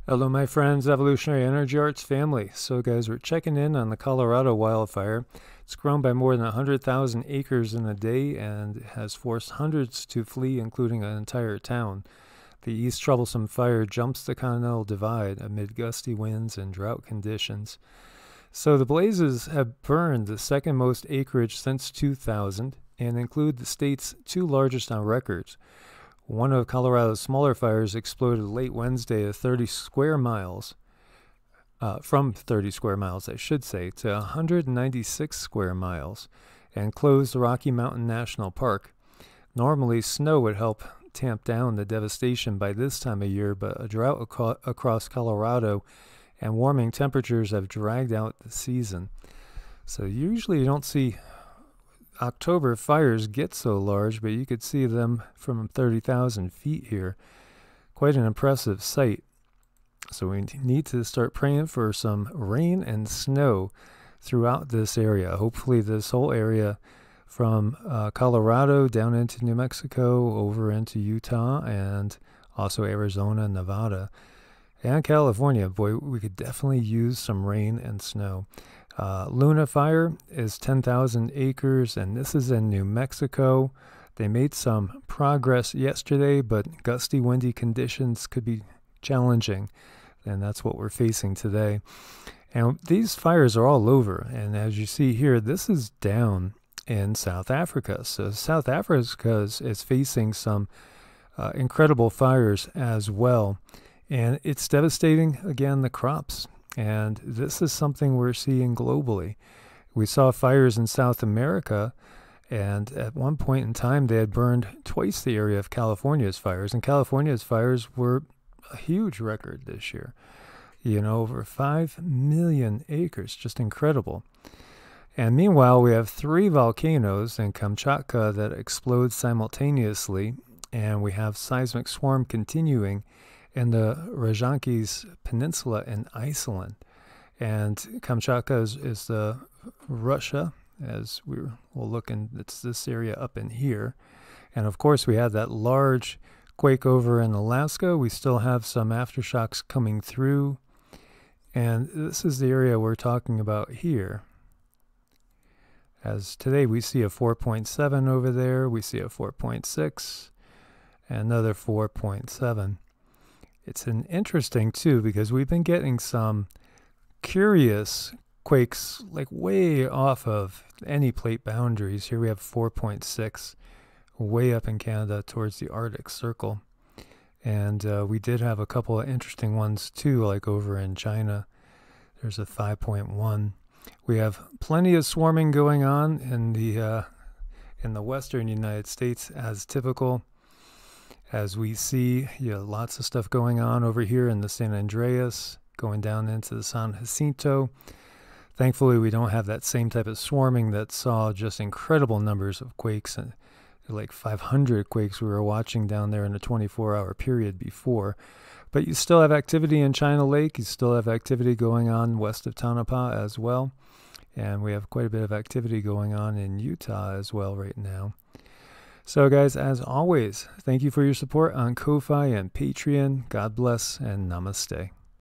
Hello, my friends, Evolutionary Energy Arts family. So, guys, we're checking in on the Colorado wildfire. It's grown by more than 100,000 acres in a day and has forced hundreds to flee, including an entire town. The East Troublesome Fire jumps the Continental Divide amid gusty winds and drought conditions. So, the blazes have burned the second most acreage since 2000 and include the state's two largest on record. One of Colorado's smaller fires exploded late Wednesday at 30 square miles, from 30 square miles, I should say, to 196 square miles, and closed the Rocky Mountain National Park. Normally, snow would help tamp down the devastation by this time of year, but a drought across Colorado and warming temperatures have dragged out the season. So usually you don't see October fires get so large, but you could see them from 30,000 feet here. Quite an impressive sight. So we need to start praying for some rain and snow throughout this area. Hopefully this whole area from Colorado down into New Mexico, over into Utah, and also Arizona, Nevada, and California. Boy, we could definitely use some rain and snow. Luna Fire is 10,000 acres, and this is in New Mexico. They made some progress yesterday, but gusty, windy conditions could be challenging, and that's what we're facing today. And these fires are all over, and as you see here, this is down in South Africa. So South Africa is facing some incredible fires as well, and it's devastating, again, the crops. And this is something we're seeing globally. We saw fires in South America, and at one point in time, they had burned twice the area of California's fires. And California's fires were a huge record this year. Over 5 million acres, just incredible. And meanwhile, we have 3 volcanoes in Kamchatka that explode simultaneously, and we have seismic swarm continuing in the Rajankis Peninsula in Iceland. And Kamchatka is the Russia, as we'll look in, it's this area up in here. And of course, we had that large quake over in Alaska. We still have some aftershocks coming through. And this is the area we're talking about here. As today we see a 4.7 over there, we see a 4.6, another 4.7. It's an interesting, too, because we've been getting some curious quakes, like way off of any plate boundaries. Here we have 4.6, way up in Canada towards the Arctic Circle. And we did have a couple of interesting ones, too, like over in China. There's a 5.1. We have plenty of swarming going on in the western United States, as typical. As we see, lots of stuff going on over here in the San Andreas, going down into the San Jacinto. Thankfully, we don't have that same type of swarming that saw just incredible numbers of quakes, and like 500 quakes we were watching down there in a 24-hour period before. But you still have activity in China Lake. You still have activity going on west of Tonopah as well. And we have quite a bit of activity going on in Utah as well right now. So guys, as always, thank you for your support on Ko-Fi and Patreon. God bless and namaste.